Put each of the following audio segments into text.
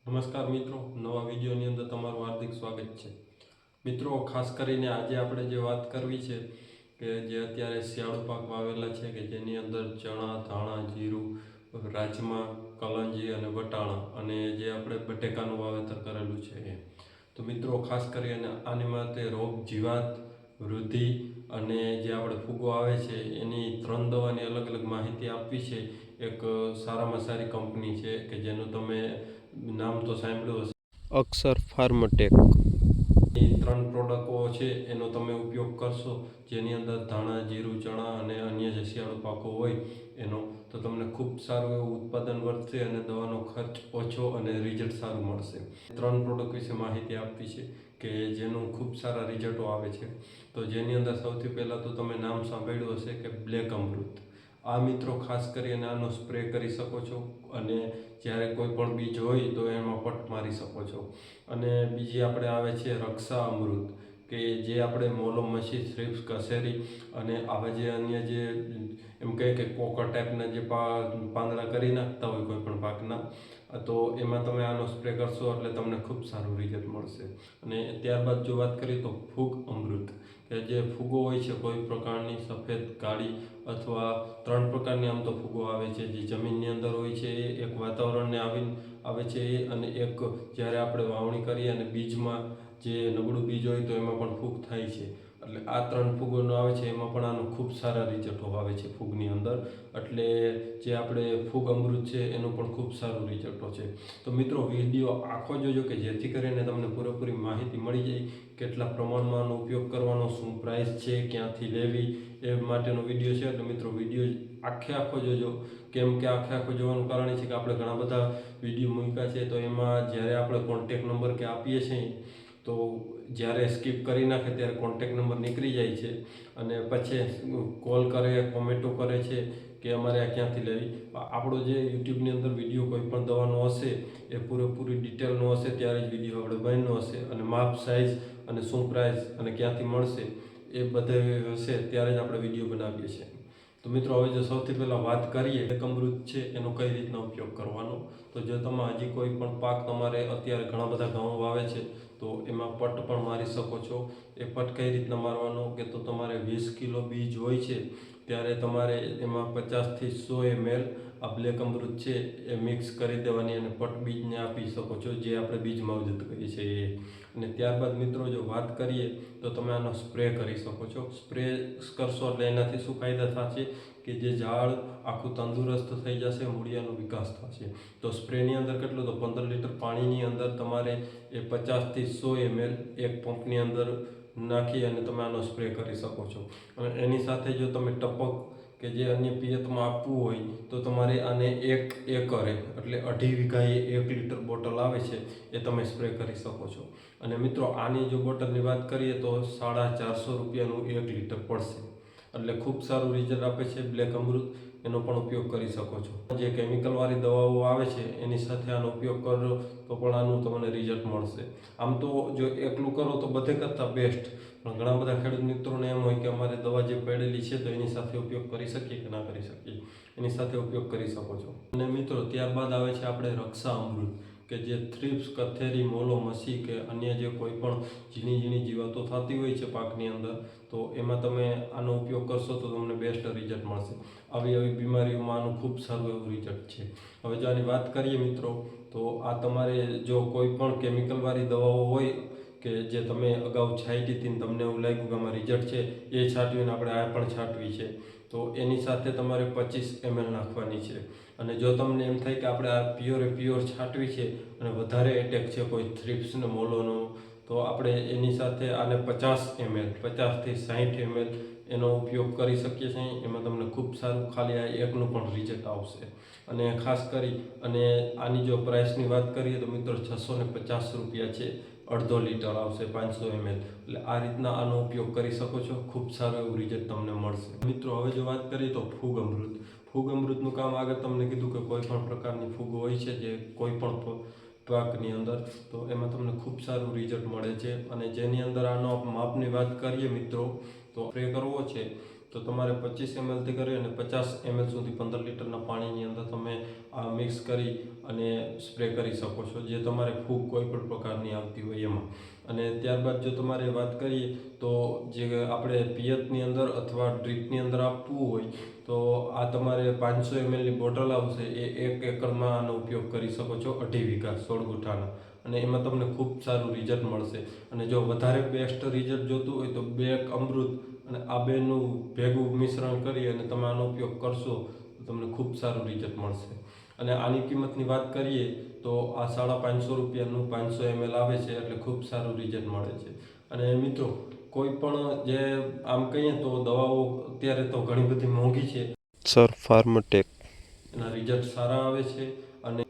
નમસ્કાર મિત્રો, નવા વિડીયોની અંદર તમારું હાર્દિક સ્વાગત છે. મિત્રો, ખાસ કરીને આજે આપણે જે વાત કરવી છે કે જે અત્યારે શિયાળુ પાક વાવેલા છે કે જેની અંદર ચણા, ધાણા, જીરું, રાજમા, કલંજી અને વટાણા અને જે આપણે બટેકાનું વાવેતર કરેલું છે એ. તો મિત્રો, ખાસ કરીને આની માટે રોગ જીવાત, વૃદ્ધિ અને જે આપણે ફૂગો આવે છે એની 3 દવાની અલગ અલગ માહિતી આપવી છે. એક સારામાં સારી કંપની છે કે જેનું તમે નામ તો સાંભળ્યું હશે, અક્ષર ફાર્મટેક. એ 3 પ્રોડક્ટો છે એનો તમે ઉપયોગ કરશો, જેની અંદર ધાણા, જીરું, ચણા અને અન્ય જે શિયાળુ પાકો હોય એનો, તો તમને ખૂબ સારું એવું ઉત્પાદન વધશે અને દવાનો ખર્ચ ઓછો અને રિઝલ્ટ સારું મળશે. 3 પ્રોડક્ટ વિશે માહિતી આપવી છે કે જેનું ખૂબ સારા રિઝલ્ટો આવે છે. તો જેની અંદર સૌથી પહેલાં તો તમે નામ સાંભળ્યું હશે કે બ્લેક અમૃત. આ મિત્રો ખાસ કરીને આનો સ્પ્રે કરી શકો છો અને જ્યારે કોઈ પણ બીજ હોય તો એમાં પટ મારી શકો છો. અને બીજી આપણે આવે છે રક્ષા અમૃત, કે જે આપણે મોલો, મસી, થ્રિપ્સ, કસેરી અને આવા જે અન્ય જે એમ કહે કે કોકર ટાઈપના જે પાંદડા કરી નાખતા હોય કોઈ પણ પાકના, તો એમાં તમે આનો સ્પ્રે કરશો એટલે તમને ખૂબ સારું રિઝલ્ટ મળશે. અને ત્યારબાદ જો વાત કરીએ તો ફૂગ અમૃત, કે જે ફૂગો હોય છે કોઈ પ્રકારની સફેદ, કાળી અથવા 3 પ્રકારની આમ તો ફૂગો આવે છે. જે જમીનની અંદર હોય છે એ, એક વાતાવરણને આવે છે એ, અને એક જ્યારે આપણે વાવણી કરીએ અને બીજમાં જે નબળું બીજ હોય તો એમાં પણ ફૂગ થાય છે. એટલે આ 3 ફૂગોનો આવે છે એમાં પણ આનો ખૂબ સારા રિઝલ્ટો આવે છે ફૂગની અંદર. એટલે જે આપણે ફૂગ અમૃત છે એનું પણ ખૂબ સારું રિઝલ્ટો છે. તો મિત્રો, વિડીયો આખો જોજો કે જેથી કરીને તમને પૂરેપૂરી માહિતી મળી જાય. કેટલા પ્રમાણમાં આનો ઉપયોગ કરવાનો, શું પ્રાઇસ છે, ક્યાંથી લેવી, એ માટેનો વિડીયો છે. એટલે મિત્રો, વિડીયો આખો જોજો. કેમ કે આખો જોવાનું કારણ એ છે કે આપણે ઘણા બધા વિડીયો મૂક્યા છે તો એમાં જ્યારે આપણે કોન્ટેક નંબર કે આપીએ છીએ તો જ્યારે સ્કીપ કરી નાખે ત્યારે કોન્ટેક નંબર નીકળી જાય છે અને પછી કોલ કરે, કોમેન્ટો કરે છે કે અમારે આ ક્યાંથી લેવી. આપણો જે યુટ્યુબની અંદર વિડીયો કોઈ પણ દવાનો હશે એ પૂરેપૂરી ડિટેલનો હશે ત્યારે જ વિડીયો આપણે બન્યો હશે, અને માપ, સાઇઝ અને શું પ્રાઇસ અને ક્યાંથી મળશે એ બધે હશે ત્યારે જ આપણે વિડીયો બનાવીએ છીએ. તો મિત્રો, હવે જો સૌથી પહેલાં વાત કરીએ બ્લેક અમૃત છે એનો કઈ રીતના ઉપયોગ કરવાનો. તો જો તમે હજી કોઈ પણ પાક, તમારે અત્યારે ઘણા બધા ઘઉં વાવે છે તો એમાં પટ પણ મારી શકો છો. એ પટ કઈ રીતના મારવાનો કે તો તમારે 20 કિલો બીજ હોય છે ત્યારે તમારે એમાં 50થી 100 ml આ બ્લેક અમૃત છે એ મિક્સ કરી દેવાની અને પટ બીજને આપી શકો છો, જે આપણે બીજ માવજત કરીએ છીએ એ. અને ત્યારબાદ મિત્રો, જો વાત કરીએ તો તમે આનો સ્પ્રે કરી શકો છો. સ્પ્રે કરશો એટલે એનાથી શું ફાયદા થશે કે જે ઝાડ આખું તંદુરસ્ત થઈ જશે, મૂળિયાનો વિકાસ થશે. તો સ્પ્રેની અંદર કેટલું, તો 15 લીટર પાણીની અંદર તમારે એ 50થી 100 ml એક પંપની અંદર નાખી અને તમે આનો સ્પ્રે કરી શકો છો. અને એની સાથે જો તમે ટપક કે જે અન્ય પિયતમાં આપવું હોય તો તમારે આને 1 એકરે એટલે 2.5 વીઘાએ 1 લીટર બોટલ આવે છે એ તમે સ્પ્રે કરી શકો છો. અને મિત્રો, આની જો બોટલની વાત કરીએ તો 450 રૂપિયાનું 1 લીટર પડશે. એટલે ખૂબ સારું રિઝલ્ટ આપે છે બ્લેક અમૃત. એનો પણ ઉપયોગ કરી શકો છો. જે કેમિકલવાળી દવાઓ આવે છે એની સાથે આનો ઉપયોગ કરો તો પણ આનું તમને રિઝલ્ટ મળશે. આમ તો જો એકલું કરો તો બધે કરતાં બેસ્ટ, પણ ઘણા બધા ખેડૂત મિત્રોને એમ હોય કે અમારે દવા જે પડેલી છે તો એની સાથે ઉપયોગ કરી શકીએ કે ના કરી શકીએ. એની સાથે ઉપયોગ કરી શકો છો. અને મિત્રો, ત્યારબાદ આવે છે આપણે રક્ષા અમૃત, કે જે થ્રિપ્સ, કથેરી, મોલો, મસી કે અન્ય જે કોઈ પણ ઝીણી જીવાતો થતી હોય છે પાકની અંદર, તો એમાં તમે આનો ઉપયોગ કરશો તો તમને બેસ્ટ રિઝલ્ટ મળશે. આવી બીમારીઓમાં આનું ખૂબ સારું એવું રિઝલ્ટ છે. હવે જો આની વાત કરીએ મિત્રો, તો આ તમારે જો કોઈ પણ કેમિકલવાળી દવાઓ હોય કે જે તમે અગાઉ છાંટી હતી ને તમને એવું લાગ્યું કે આમાં રિઝલ્ટ છે, એ છાંટવીને આપણે આ પણ છાંટવી છે, તો એની સાથે તમારે 25 ml નાખવાની છે. અને જો તમને એમ થાય કે આપણે આ પ્યોર છાંટવી છે અને વધારે એટેક છે કોઈ થ્રિપ્સ ને મોલોનો, તો આપણે એની સાથે આને 50 ml 50થી 60 ml એનો ઉપયોગ કરી શકીએ છીએ. એમાં તમને ખૂબ સારું ખાલી આ એકનું પણ રિઝલ્ટ આવશે. અને ખાસ કરી અને આની જો પ્રાઇસની વાત કરીએ તો મિત્રો 650 રૂપિયા છે. 1/2 લીટર આવશે 500 ml. એટલે આ રીતના આનો ઉપયોગ કરી શકો છો. ખૂબ સારું એવું રિઝલ્ટ તમને મળશે. મિત્રો, હવે જો વાત કરીએ તો ફૂગ અમૃત. ફૂગ અમૃતનું કામ આગળ તમને કીધું કે કોઈ પણ પ્રકારની ફૂગ હોય છે જે કોઈ પણ પાકની અંદર, તો એમાં તમને ખૂબ સારું રિઝલ્ટ મળે છે. અને જેની અંદર આનો માપની વાત કરીએ મિત્રો, તો સ્પ્રે કરવો છે તો તો તમારે 25 ml થી કરી અને 50 ml સુધી 15 લીટરના પાણીની અંદર તમે આ મિક્સ કરી અને સ્પ્રે કરી શકો છો, જે તમારે ફૂગ કોઈ પણ પ્રકારની આવતી હોય એમાં. અને ત્યારબાદ જો તમારે વાત કરીએ તો જે આપણે પિયતની અંદર અથવા ડ્રીપની અંદર આપવું હોય તો આ તમારે 500 mlની બોટલ આવશે, એ 1 એકરમાં આનો ઉપયોગ કરી શકો છો, 2.5 વીઘા 16 ગુઠાના. અને એમાં તમને ખૂબ સારું રિઝલ્ટ મળશે. અને જો વધારે બેસ્ટ રિઝલ્ટ જોતું હોય તો 2 અમૃત અને આ બેનું ભેગું મિશ્રણ કરી અને તમે આનો ઉપયોગ કરશો તો તમને ખૂબ સારું રિઝલ્ટ મળશે. અને આની કિંમતની વાત કરીએ તો આ 550 રૂપિયાનું 500 ml આવે છે, એટલે ખૂબ સારું રિઝલ્ટ મળે છે. અને મિત્રો કોઈ પણ જે આમ કહીએ તો દવાઓ અત્યારે તો ઘણી બધી મોંઘી છે સર, ફાર્મટેક એના રિઝલ્ટ સારા આવે છે.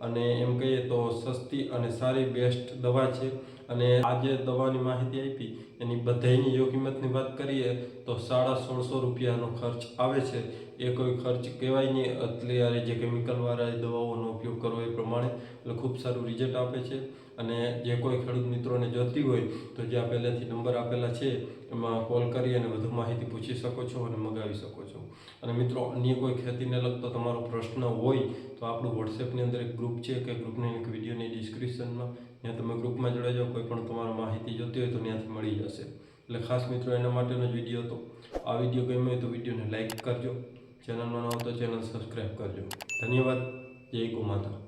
અને એમ કહીએ તો સસ્તી અને સારી બેસ્ટ દવા છે. અને આ જે દવાની માહિતી આપી એની બધાની જો કિંમતની વાત કરીએ તો 1650 રૂપિયાનો ખર્ચ આવે છે. એ કોઈ ખર્ચ કહેવાય નહીં અત્યારે જે કેમિકલવાળા દવાઓનો ઉપયોગ કરવો એ પ્રમાણે. એટલે ખૂબ સારું રિઝલ્ટ આપે છે. અને જે કોઈ ખેડૂત મિત્રોને જોતી હોય તો જ્યાં પહેલેથી નંબર આપેલા છે એમાં કોલ કરી અને વધુ માહિતી પૂછી શકો છો અને મંગાવી શકો છો. અને મિત્રો અન્ય કોઈ ખેતીને લગતો તમારો પ્રશ્ન હોય તો આપણું વોટ્સએપની અંદર એક ગ્રુપ છે કે ગ્રુપની એક વિડીયોની ડિસ્ક્રિપ્શનમાં, ત્યાં તમે ગ્રુપમાં જોડાઈ જાઓ. કોઈ પણ તમારે માહિતી જોતી હોય તો ત્યાંથી મળી જશે. એટલે ખાસ મિત્રો એના માટેનો જ વિડીયો હતો. આ વિડીયો ગમ્યો હોય તો વિડીયોને લાઇક કરજો, ચેનલમાં ન હો તો ચેનલ સબસ્ક્રાઈબ કરજો. ધન્યવાદ. જય ગૌ માતા.